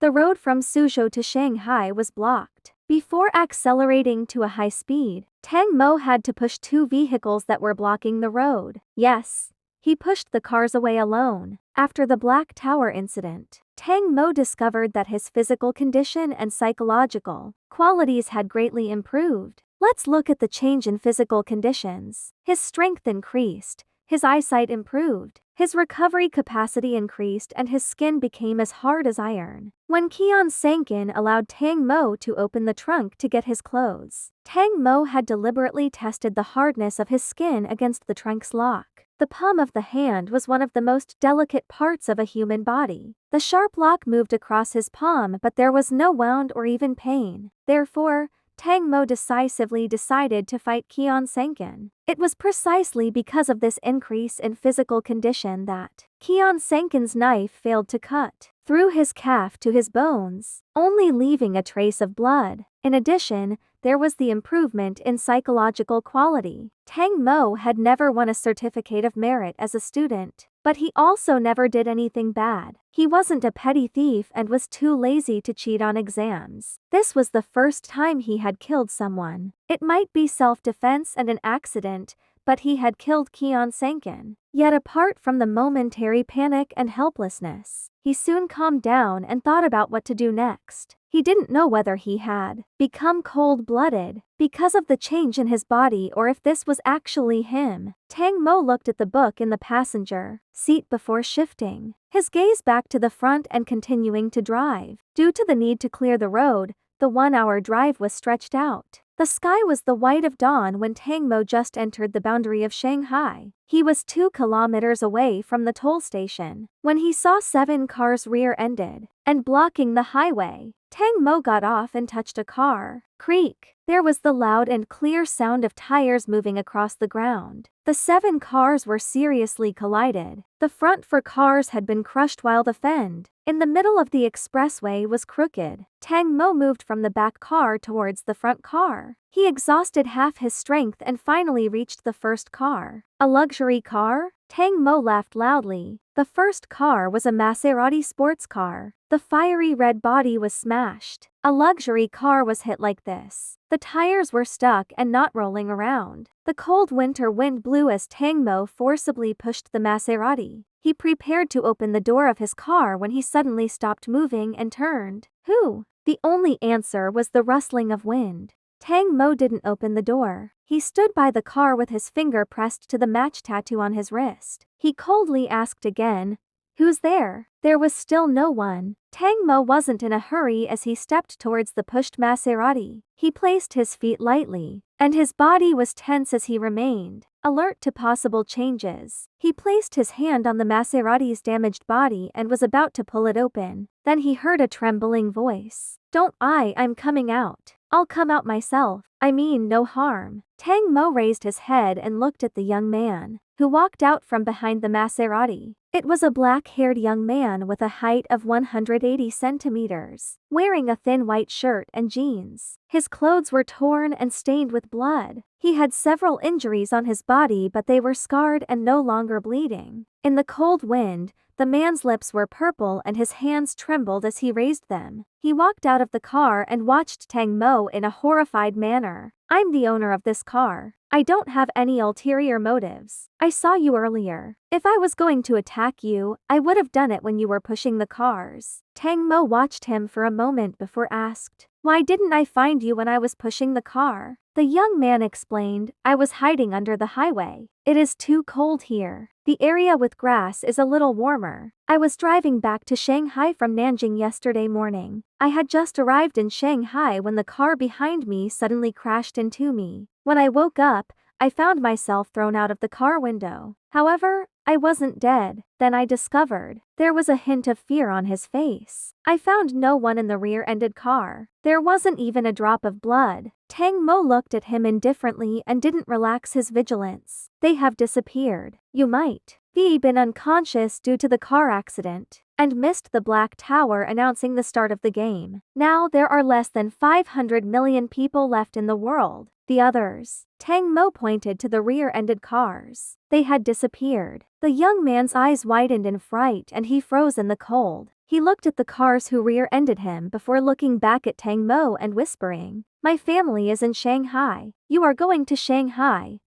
The road from Suzhou to Shanghai was blocked. Before accelerating to a high speed, Tang Mo had to push two vehicles that were blocking the road. Yes, he pushed the cars away alone. After the Black Tower incident, Tang Mo discovered that his physical condition and psychological qualities had greatly improved. Let's look at the change in physical conditions. His strength increased, his eyesight improved, his recovery capacity increased, and his skin became as hard as iron. When Qian sank in allowed Tang Mo to open the trunk to get his clothes, Tang Mo had deliberately tested the hardness of his skin against the trunk's lock. The palm of the hand was one of the most delicate parts of a human body. The sharp lock moved across his palm, but there was no wound or even pain. Therefore, Tang Mo decisively decided to fight Qian Sankin. It was precisely because of this increase in physical condition that Qian Sankin's knife failed to cut through his calf to his bones, only leaving a trace of blood. In addition, there was the improvement in psychological quality. Tang Mo had never won a certificate of merit as a student, but he also never did anything bad. He wasn't a petty thief and was too lazy to cheat on exams. This was the first time he had killed someone. It might be self-defense and an accident, but he had killed Qian Sankin. Yet apart from the momentary panic and helplessness, he soon calmed down and thought about what to do next. He didn't know whether he had become cold-blooded because of the change in his body or if this was actually him. Tang Mo looked at the book in the passenger seat before shifting his gaze back to the front and continuing to drive. Due to the need to clear the road, the 1-hour drive was stretched out. The sky was the white of dawn when Tang Mo just entered the boundary of Shanghai. He was 2 kilometers away from the toll station when he saw 7 cars rear-ended and blocking the highway. Tang Mo got off and touched a car. Creak! There was the loud and clear sound of tires moving across the ground. The 7 cars were seriously collided. The front 4 cars had been crushed while the fend in the middle of the expressway was crooked. Tang Mo moved from the back car towards the front car. He exhausted half his strength and finally reached the first car. A luxury car? Tang Mo laughed loudly. The first car was a Maserati sports car. The fiery red body was smashed. A luxury car was hit like this. The tires were stuck and not rolling around. The cold winter wind blew as Tang Mo forcibly pushed the Maserati. He prepared to open the door of his car when he suddenly stopped moving and turned. Who? The only answer was the rustling of wind. Tang Mo didn't open the door. He stood by the car with his finger pressed to the match tattoo on his wrist. He coldly asked again, "Who's there?" There was still no one. Tang Mo wasn't in a hurry as he stepped towards the pushed Maserati. He placed his feet lightly, and his body was tense as he remained alert to possible changes. He placed his hand on the Maserati's damaged body and was about to pull it open. Then he heard a trembling voice. I'm coming out. I'll come out myself. I mean no harm." Tang Mo raised his head and looked at the young man, who walked out from behind the Maserati. It was a black-haired young man with a height of 180 centimeters, wearing a thin white shirt and jeans. His clothes were torn and stained with blood. He had several injuries on his body, but they were scarred and no longer bleeding. In the cold wind, the man's lips were purple and his hands trembled as he raised them. He walked out of the car and watched Tang Mo in a horrified manner. "I'm the owner of this car. I don't have any ulterior motives. I saw you earlier. If I was going to attack you, I would have done it when you were pushing the cars." Tang Mo watched him for a moment before asked, "Why didn't I find you when I was pushing the car?" The young man explained, "I was hiding under the highway. It is too cold here. The area with grass is a little warmer. I was driving back to Shanghai from Nanjing yesterday morning. I had just arrived in Shanghai when the car behind me suddenly crashed into me. When I woke up, I found myself thrown out of the car window. However, I wasn't dead. Then I discovered." There was a hint of fear on his face. "I found no one in the rear-ended car. There wasn't even a drop of blood." Tang Mo looked at him indifferently and didn't relax his vigilance. "They have disappeared. You might be been unconscious due to the car accident. and missed the Black Tower announcing the start of the game. Now there are less than 500 million people left in the world. The others. Tang Mo pointed to the rear-ended cars. They had disappeared. The young man's eyes widened in fright and he froze in the cold. He looked at the cars who rear-ended him before looking back at Tang Mo and whispering, "My family is in Shanghai. You are going to Shanghai.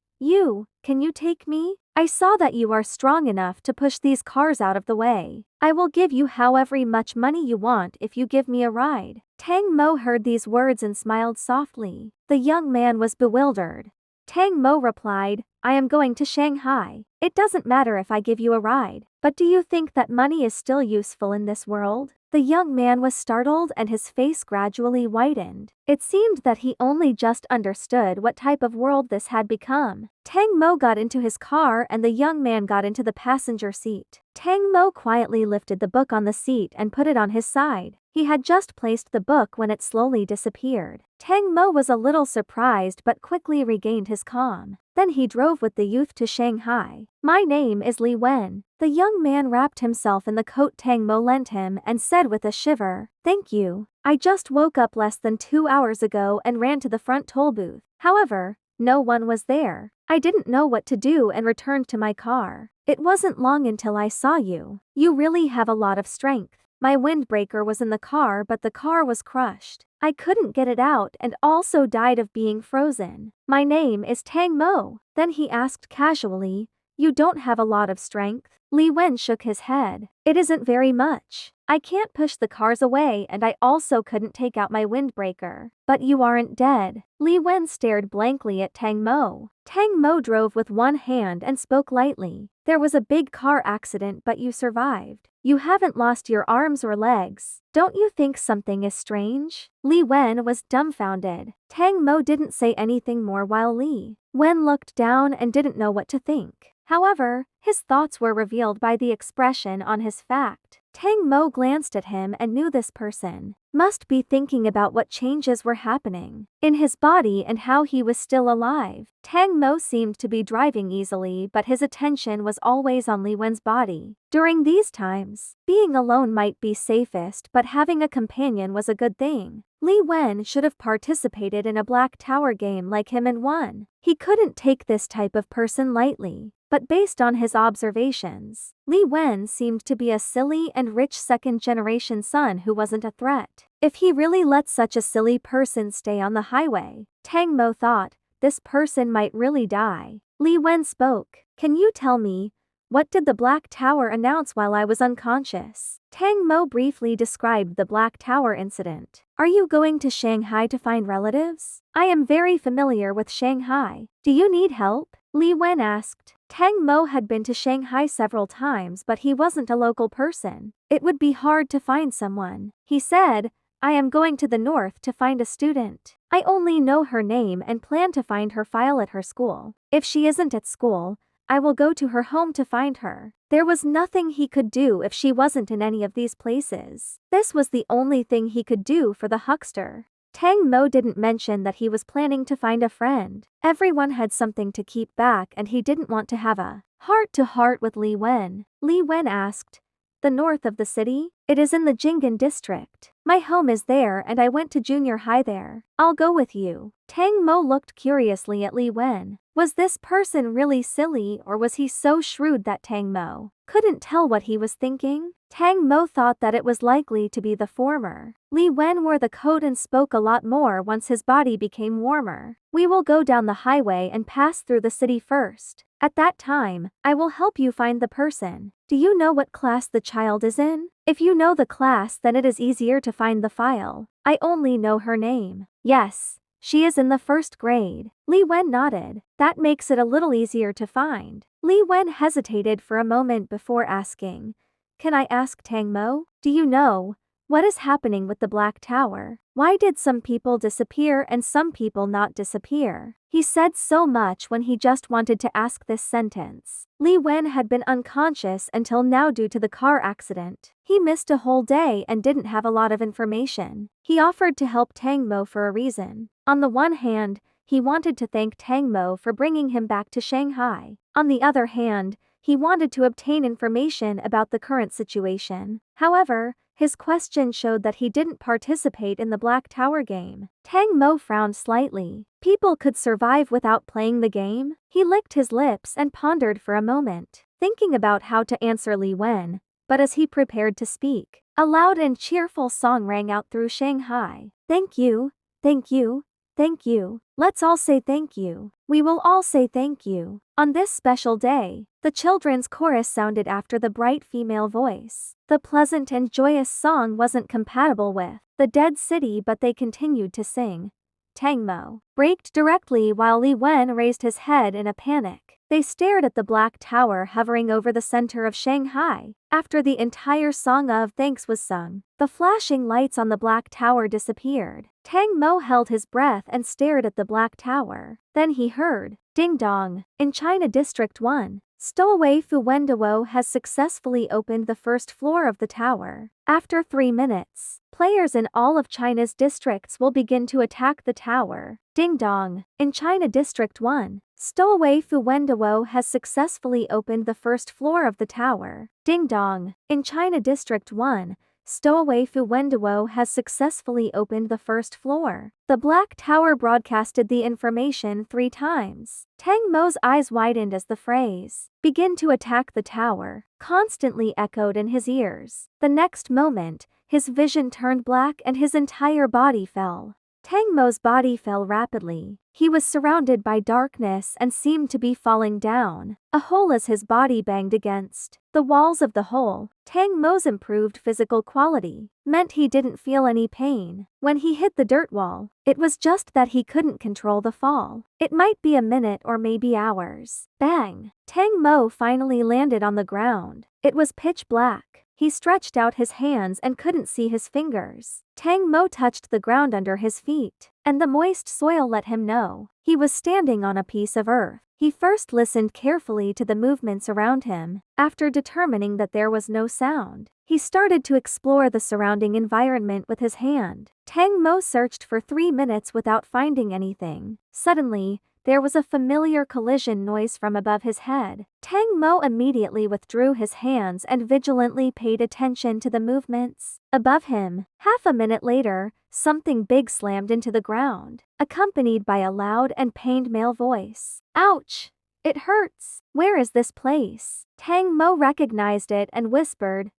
Can you take me? I saw that you are strong enough to push these cars out of the way. I will give you however much money you want if you give me a ride." Tang Mo heard these words and smiled softly. The young man was bewildered. Tang Mo replied, "I am going to Shanghai. It doesn't matter if I give you a ride. But do you think that money is still useful in this world?" The young man was startled and his face gradually whitened. It seemed that he only just understood what type of world this had become. Tang Mo got into his car and the young man got into the passenger seat. Tang Mo quietly lifted the book on the seat and put it on his side. He had just placed the book when it slowly disappeared. Tang Mo was a little surprised but quickly regained his calm. Then he drove with the youth to Shanghai. "My name is Li Wen." The young man wrapped himself in the coat Tang Mo lent him and said with a shiver, "Thank you. I just woke up less than 2 hours ago and ran to the front toll booth. However, no one was there. I didn't know what to do and returned to my car. It wasn't long until I saw you. You really have a lot of strength. My windbreaker was in the car but the car was crushed. I couldn't get it out and also died of being frozen. My name is Tang Mo." Then he asked casually, "You don't have a lot of strength?" Li Wen shook his head. "It isn't very much. I can't push the cars away and I also couldn't take out my windbreaker. But you aren't dead." Li Wen stared blankly at Tang Mo. Tang Mo drove with one hand and spoke lightly. "There was a big car accident but you survived. You haven't lost your arms or legs. Don't you think something is strange?" Li Wen was dumbfounded. Tang Mo didn't say anything more while Li Wen looked down and didn't know what to think. However, his thoughts were revealed by the expression on his face. Tang Mo glanced at him and knew this person must be thinking about what changes were happening in his body and how he was still alive. Tang Mo seemed to be driving easily but his attention was always on Li Wen's body. During these times, being alone might be safest but having a companion was a good thing. Li Wen should have participated in a Black Tower game like him and won. He couldn't take this type of person lightly. But based on his observations, Li Wen seemed to be a silly and rich second-generation son who wasn't a threat. If he really let such a silly person stay on the highway, Tang Mo thought, this person might really die. Li Wen spoke, "Can you tell me, what did the Black Tower announce while I was unconscious?" Tang Mo briefly described the Black Tower incident. "Are you going to Shanghai to find relatives? I am very familiar with Shanghai. Do you need help?" Li Wen asked. Tang Mo had been to Shanghai several times but he wasn't a local person. It would be hard to find someone. He said, "I am going to the north to find a student. I only know her name and plan to find her file at her school. If she isn't at school, I will go to her home to find her." There was nothing he could do if she wasn't in any of these places. This was the only thing he could do for the huckster. Tang Mo didn't mention that he was planning to find a friend. Everyone had something to keep back and he didn't want to have a heart-to-heart with Li Wen. Li Wen asked, "The north of the city? It is in the Jinggan district. My home is there and I went to junior high there. I'll go with you." Tang Mo looked curiously at Li Wen. Was this person really silly or was he so shrewd that Tang Mo couldn't tell what he was thinking? Tang Mo thought that it was likely to be the former. Li Wen wore the coat and spoke a lot more once his body became warmer. "We will go down the highway and pass through the city first. At that time, I will help you find the person. Do you know what class the child is in? If you know the class then it is easier to find the file. I only know her name." "Yes. She is in the 1st grade. Li Wen nodded. "That makes it a little easier to find." Li Wen hesitated for a moment before asking, "Can I ask Tang Mo? Do you know what is happening with the Black Tower? Why did some people disappear and some people not disappear?" He said so much when he just wanted to ask this sentence. Li Wen had been unconscious until now due to the car accident. He missed a whole day and didn't have a lot of information. He offered to help Tang Mo for a reason. On the one hand, he wanted to thank Tang Mo for bringing him back to Shanghai. On the other hand, he wanted to obtain information about the current situation. However, his question showed that he didn't participate in the Black Tower game. Tang Mo frowned slightly. People could survive without playing the game? He licked his lips and pondered for a moment, thinking about how to answer Li Wen. But as he prepared to speak, a loud and cheerful song rang out through Shanghai. Thank you, thank you, thank you. Let's all say thank you. We will all say thank you. On this special day, the children's chorus sounded after the bright female voice. The pleasant and joyous song wasn't compatible with the dead city, but they continued to sing. Tang Mo braked directly while Li Wen raised his head in a panic. They stared at the Black Tower hovering over the center of Shanghai. After the entire song of thanks was sung, the flashing lights on the Black Tower disappeared. Tang Mo held his breath and stared at the Black Tower. Then he heard, ding dong. In China District 1, stowaway Fu Wenduo has successfully opened the first floor of the tower. After 3 minutes, players in all of China's districts will begin to attack the tower. Ding dong. In China District 1, stowaway Fu Wenduo has successfully opened the first floor of the tower. Ding dong. In China District 1, stowaway Fu Wenduo has successfully opened the first floor. The Black Tower broadcasted the information 3 times. Tang Mo's eyes widened as the phrase, begin to attack the tower, constantly echoed in his ears. The next moment, his vision turned black and his entire body fell. Tang Mo's body fell rapidly. He was surrounded by darkness and seemed to be falling down a hole as his body banged against the walls of the hole. Tang Mo's improved physical quality meant he didn't feel any pain when he hit the dirt wall. It was just that he couldn't control the fall. It might be a minute or maybe hours. Bang! Tang Mo finally landed on the ground. It was pitch black. He stretched out his hands and couldn't see his fingers. Tang Mo touched the ground under his feet, and the moist soil let him know he was standing on a piece of earth. He first listened carefully to the movements around him. After determining that there was no sound, he started to explore the surrounding environment with his hand. Tang Mo searched for 3 minutes without finding anything. Suddenly, there was a familiar collision noise from above his head. Tang Mo immediately withdrew his hands and vigilantly paid attention to the movements above him. Half a minute later, something big slammed into the ground, accompanied by a loud and pained male voice. Ouch! It hurts. Where is this place? Tang Mo recognized it and whispered,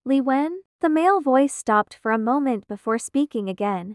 Li Wen? The male voice stopped for a moment before speaking again.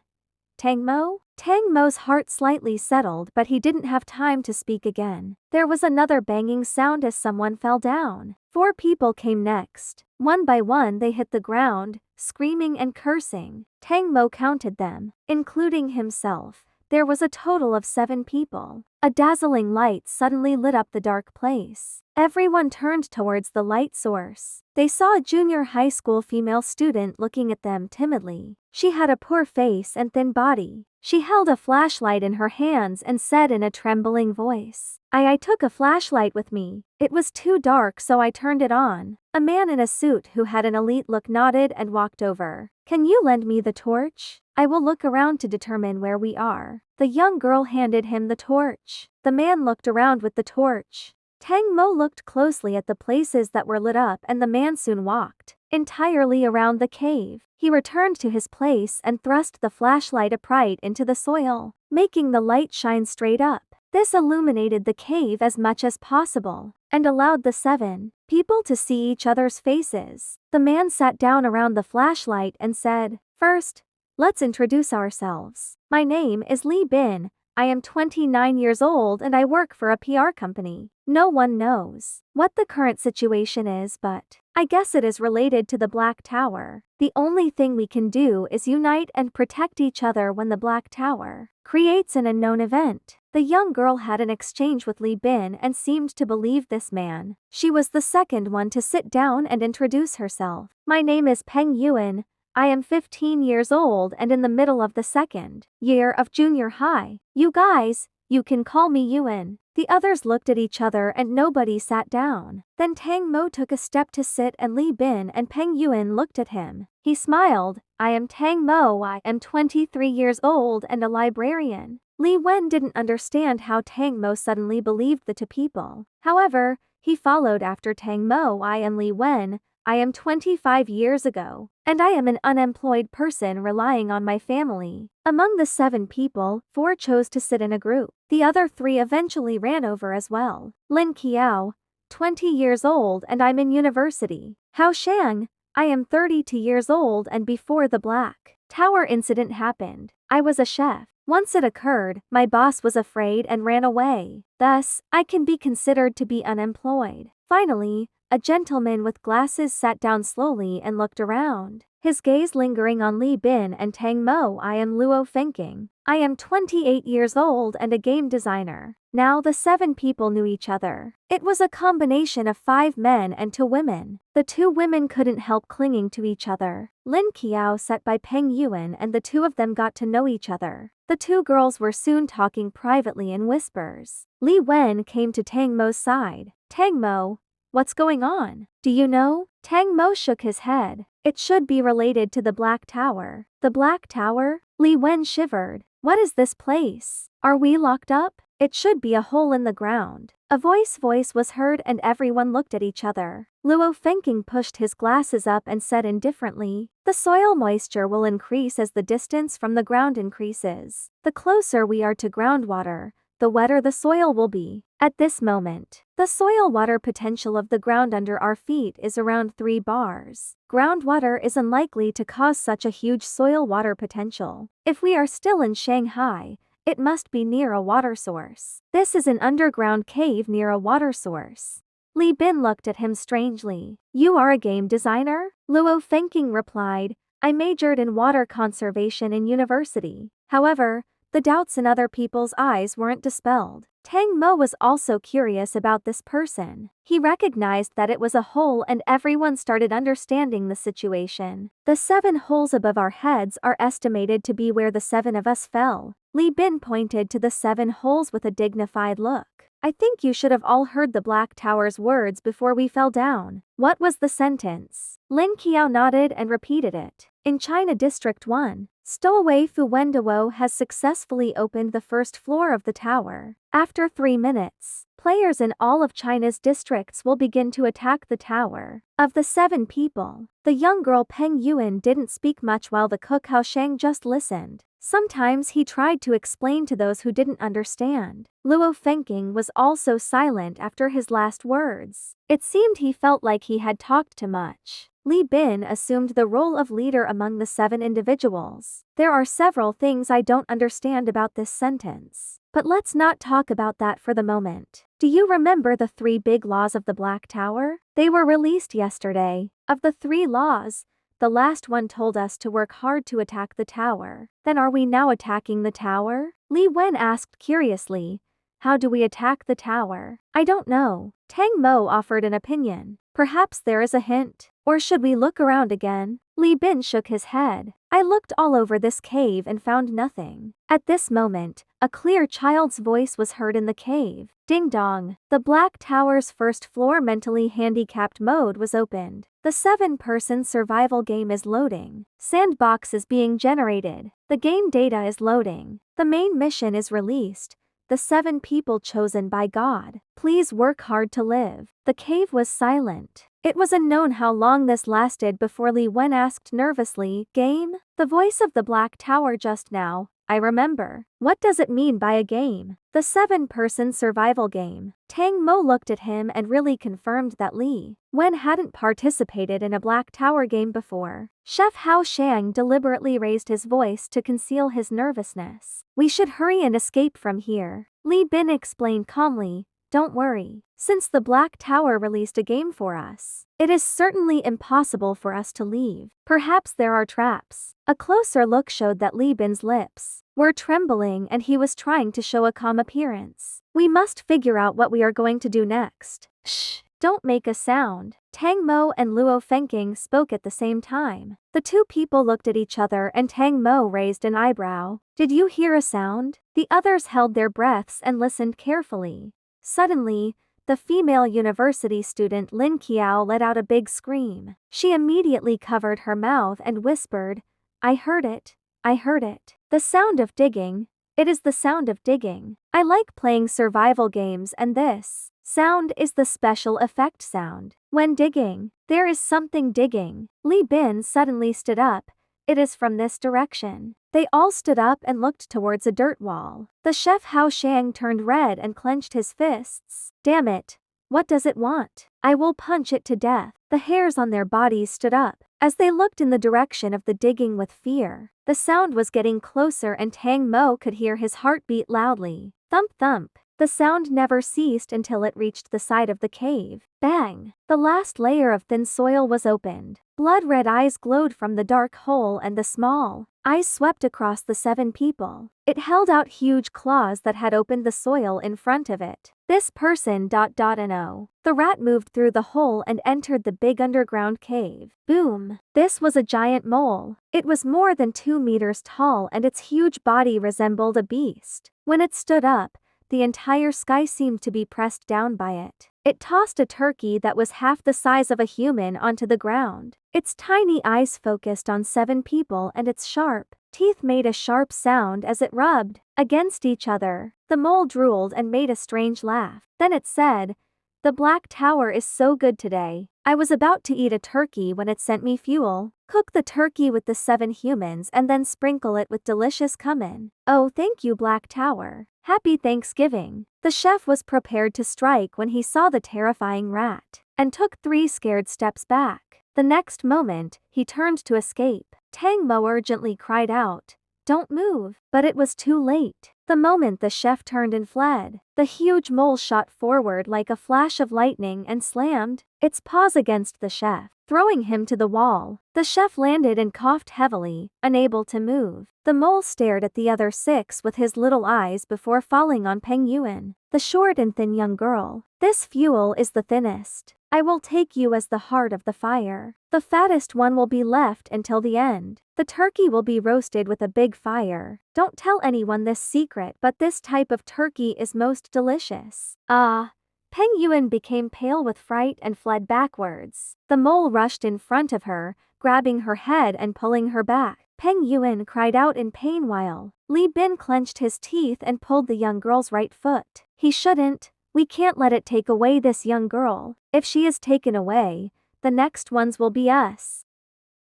Tang Mo? Tang Mo's heart slightly settled, but he didn't have time to speak again. There was another banging sound as someone fell down. 4 people came next. One by one they hit the ground, screaming and cursing. Tang Mo counted them, including himself. There was a total of 7 people. A dazzling light suddenly lit up the dark place. Everyone turned towards the light source. They saw a junior high school female student looking at them timidly. She had a poor face and thin body. She held a flashlight in her hands and said in a trembling voice, I took a flashlight with me. It was too dark, so I turned it on. A man in a suit who had an elite look nodded and walked over. Can you lend me the torch? I will look around to determine where we are. The young girl handed him the torch. The man looked around with the torch. Tang Mo looked closely at the places that were lit up, and the man soon walked entirely around the cave. He returned to his place and thrust the flashlight upright into the soil, making the light shine straight up. This illuminated the cave as much as possible, and allowed the 7 people to see each other's faces. The man sat down around the flashlight and said, First, let's introduce ourselves. My name is Li Bin. I am 29 years old and I work for a PR company. No one knows what the current situation is, but I guess it is related to the Black Tower. The only thing we can do is unite and protect each other when the Black Tower creates an unknown event. The young girl had an exchange with Li Bin and seemed to believe this man. She was the second one to sit down and introduce herself. My name is Peng Yuan. I am 15 years old and in the middle of the 2nd year of junior high. You guys, you can call me Yuan. The others looked at each other and nobody sat down. Then Tang Mo took a step to sit and Li Bin and Peng Yuan looked at him. He smiled. I am Tang Mo. I am 23 years old and a librarian. Li Wen didn't understand how Tang Mo suddenly believed the 2 people. However, he He followed after Tang Mo. I am Li Wen. I am 25 years ago, and I am an unemployed person relying on my family. Among the 7 people, 4 chose to sit in a group. The other 3 eventually ran over as well. Lin Qiao, 20 years old and I'm in university. Hao Shang, I am 32 years old and before the Black Tower incident happened, I was a chef. Once it occurred, my boss was afraid and ran away. Thus, I can be considered to be unemployed. Finally, a gentleman with glasses sat down slowly and looked around, his gaze lingering on Li Bin and Tang Mo. I am Luo Fengking. I am 28 years old and a game designer. Now the 7 people knew each other. It was a combination of 5 men and 2 women. The 2 women couldn't help clinging to each other. Lin Qiao sat by Peng Yuan and the 2 of them got to know each other. The 2 girls were soon talking privately in whispers. Li Wen came to Tang Mo's side. Tang Mo, what's going on? Do you know? Tang Mo shook his head. It should be related to the Black Tower. The Black Tower? Li Wen shivered. What is this place? Are we locked up? It should be a hole in the ground. A voice was heard and everyone looked at each other. Luo Fengking pushed his glasses up and said indifferently, the soil moisture will increase as the distance from the ground increases. The closer we are to groundwater, the wetter the soil will be. At this moment, the soil water potential of the ground under our feet is around 3 bars. Groundwater is unlikely to cause such a huge soil water potential. If we are still in Shanghai, it must be near a water source. This is an underground cave near a water source. Li Bin looked at him strangely. You are a game designer? Luo Fengking replied, I majored in water conservation in university. However, the doubts in other people's eyes weren't dispelled. Tang Mo was also curious about this person. He recognized that it was a hole and everyone started understanding the situation. The 7 holes above our heads are estimated to be where the 7 of us fell. Li Bin pointed to the 7 holes with a dignified look. I think you should have all heard the Black Tower's words before we fell down. What was the sentence? Lin Qiao nodded and repeated it. In China District 1, Stowaway Fu Wenduo has successfully opened the first floor of the tower. After 3 minutes, players in all of China's districts will begin to attack the tower. Of the 7 people, the young girl Peng Yuan didn't speak much while the cook Hao Shang just listened. Sometimes he tried to explain to those who didn't understand. Luo Fengking was also silent after his last words. It seemed he felt like he had talked too much. Li Bin assumed the role of leader among the 7 individuals. There are several things I don't understand about this sentence. But let's not talk about that for the moment. Do you remember the 3 big laws of the Black Tower? They were released yesterday. Of the 3 laws, the last one told us to work hard to attack the tower. Then are we now attacking the tower? Li Wen asked curiously. How do we attack the tower? I don't know. Tang Mo offered an opinion. Perhaps there is a hint. Or should we look around again? Li Bin shook his head. I looked all over this cave and found nothing. At this moment, a clear child's voice was heard in the cave. Ding dong. The Black Tower's first floor mentally handicapped mode was opened. The 7-person survival game is loading. Sandbox is being generated. The game data is loading. The main mission is released. The 7 people chosen by God. Please work hard to live. The cave was silent. It was unknown how long this lasted before Li Wen asked nervously, game? The voice of the Black Tower just now. I remember. What does it mean by a game? The 7-person survival game. Tang Mo looked at him and really confirmed that Li Wen hadn't participated in a Black Tower game before. Chef Hao Shang deliberately raised his voice to conceal his nervousness. We should hurry and escape from here. Li Bin explained calmly. Don't worry. Since the Black Tower released a game for us, it is certainly impossible for us to leave. Perhaps there are traps. A closer look showed that Li Bin's lips were trembling and he was trying to show a calm appearance. We must figure out what we are going to do next. Shh, don't make a sound. Tang Mo and Luo Fengking spoke at the same time. The 2 people looked at each other and Tang Mo raised an eyebrow. Did you hear a sound? The others held their breaths and listened carefully. Suddenly, the female university student Lin Qiao let out a big scream. She immediately covered her mouth and whispered, I heard it. I heard it. The sound of digging. It is the sound of digging. I like playing survival games and this Sound is the special effect sound. When digging, there is something digging. Li Bin suddenly stood up. It is from this direction. They all stood up and looked towards a dirt wall. The chef Hao Shang turned red and clenched his fists. Damn it. What does it want? I will punch it to death. The hairs on their bodies stood up as they looked in the direction of the digging with fear. The sound was getting closer and Tang Mo could hear his heartbeat loudly. Thump thump. The sound never ceased until it reached the side of the cave. Bang! The last layer of thin soil was opened. Blood-red eyes glowed from the dark hole and the small eyes swept across the 7 people. It held out huge claws that had opened the soil in front of it. This person ... The rat moved through the hole and entered the big underground cave. Boom! This was a giant mole. It was more than 2 meters tall and its huge body resembled a beast. When it stood up, the entire sky seemed to be pressed down by it. It tossed a turkey that was half the size of a human onto the ground. Its tiny eyes focused on 7 people and its sharp teeth made a sharp sound as it rubbed against each other. The mole drooled and made a strange laugh. Then it said, "The Black Tower is so good today. I was about to eat a turkey when it sent me fuel. Cook the turkey with the 7 humans and then sprinkle it with delicious cumin. Oh, thank you, Black Tower. Happy Thanksgiving." The chef was prepared to strike when he saw the terrifying rat and took 3 scared steps back. The next moment, he turned to escape. Tang Mo urgently cried out, "Don't move!" But it was too late. The moment the chef turned and fled, the huge mole shot forward like a flash of lightning and slammed its paws against the chef, throwing him to the wall. The chef landed and coughed heavily, unable to move. The mole stared at the other 6 with his little eyes before falling on Peng Yuan, the short and thin young girl. "This fuel is the thinnest. I will take you as the heart of the fire. The fattest one will be left until the end. The turkey will be roasted with a big fire. Don't tell anyone this secret, but this type of turkey is most delicious." Ah! Peng Yuan became pale with fright and fled backwards. The mole rushed in front of her, grabbing her head and pulling her back. Peng Yuan cried out in pain while Li Bin clenched his teeth and pulled the young girl's right foot. "He shouldn't. We can't let it take away this young girl. If she is taken away, the next ones will be us."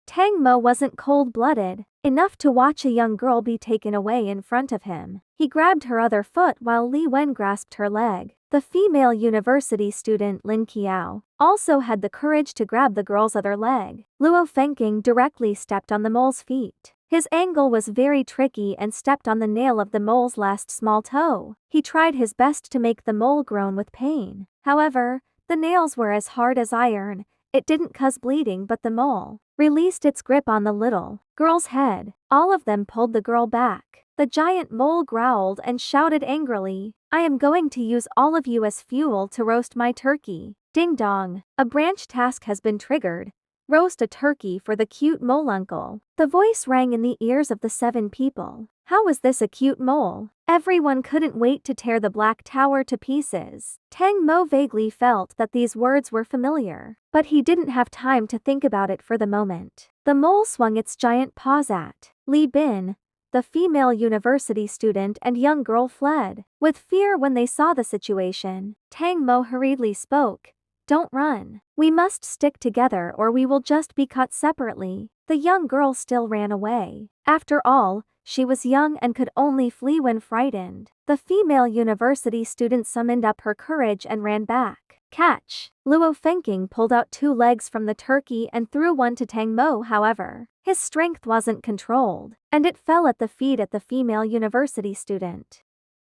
Tang Mo wasn't cold-blooded enough to watch a young girl be taken away in front of him. He grabbed her other foot while Li Wen grasped her leg. The female university student Lin Qiao also had the courage to grab the girl's other leg. Luo Fengking directly stepped on the mole's feet. His angle was very tricky and stepped on the nail of the mole's last small toe. He tried his best to make the mole groan with pain. However, the nails were as hard as iron. It didn't cause bleeding, but the mole released its grip on the little girl's head. All of them pulled the girl back. The giant mole growled and shouted angrily, "I am going to use all of you as fuel to roast my turkey." Ding dong! A branch task has been triggered. Roast a turkey for the cute mole uncle. The voice rang in the ears of the 7 people. How was this a cute mole? Everyone couldn't wait to tear the Black Tower to pieces. Tang Mo vaguely felt that these words were familiar, but he didn't have time to think about it for the moment. The mole swung its giant paws at Li Bin. The female university student and young girl fled with fear when they saw the situation. Tang Mo hurriedly spoke, "Don't run. We must stick together or we will just be cut separately." The young girl still ran away. After all, she was young and could only flee when frightened. The female university student summoned up her courage and ran back. Catch! Luo Fengking pulled out 2 legs from the turkey and threw one to Tang Mo. However, his strength wasn't controlled, and it fell at the feet of the female university student.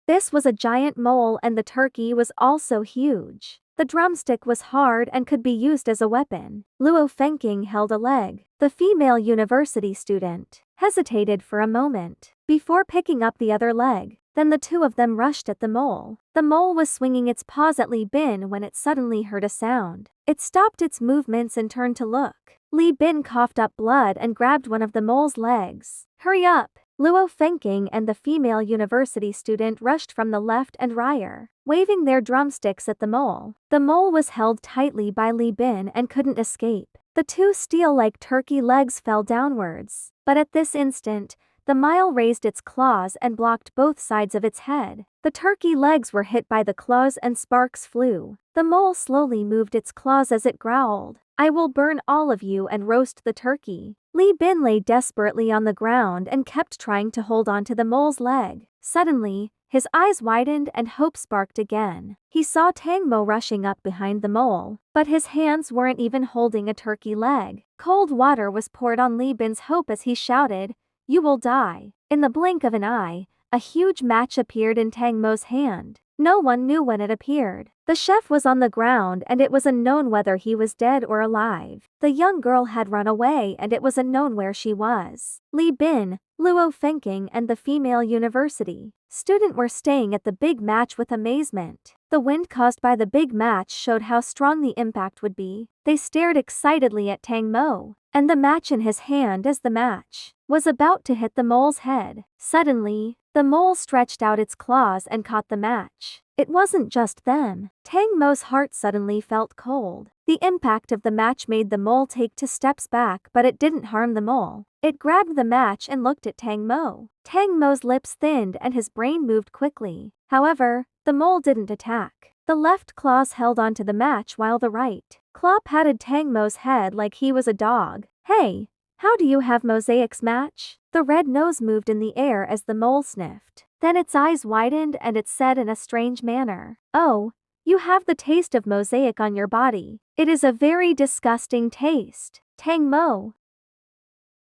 This was a giant mole and the turkey was also huge. The drumstick was hard and could be used as a weapon. Luo Fengking held a leg. The female university student hesitated for a moment before picking up the other leg. Then the 2 of them rushed at the mole. The mole was swinging its paws at Li Bin when it suddenly heard a sound. It stopped its movements and turned to look. Li Bin coughed up blood and grabbed one of the mole's legs. "Hurry up!" Luo Fengking and the female university student rushed from the left and rear, waving their drumsticks at the mole. The mole was held tightly by Li Bin and couldn't escape. The 2 steel-like turkey legs fell downwards, but at this instant, The mole raised its claws and blocked both sides of its head. The turkey legs were hit by the claws and sparks flew. The mole slowly moved its claws as it growled, "I will burn all of you and roast the turkey." Li Bin lay desperately on the ground and kept trying to hold onto the mole's leg. Suddenly, his eyes widened and hope sparked again. He saw Tang Mo rushing up behind the mole, but his hands weren't even holding a turkey leg. Cold water was poured on Li Bin's hope as he shouted, "You will die." In the blink of an eye, a huge match appeared in Tang Mo's hand. No one knew when it appeared. The chef was on the ground and it was unknown whether he was dead or alive. The young girl had run away and it was unknown where she was. Li Bin, Luo Fengking and the female university student were staying at the big match with amazement. The wind caused by the big match showed how strong the impact would be. They stared excitedly at Tang Mo and the match in his hand as the match was about to hit the mole's head. Suddenly, the mole stretched out its claws and caught the match. It wasn't just them. Tang Mo's heart suddenly felt cold. The impact of the match made the mole take 2 steps back, but it didn't harm the mole. It grabbed the match and looked at Tang Mo. Tang Mo's lips thinned and his brain moved quickly. However, the mole didn't attack. The left claws held onto the match while the right claw patted Tang Mo's head like he was a dog. "Hey, how do you have mosaics match?" The red nose moved in the air as the mole sniffed. Then its eyes widened and it said in a strange manner, "Oh, you have the taste of mosaic on your body. It is a very disgusting taste." Tang Mo,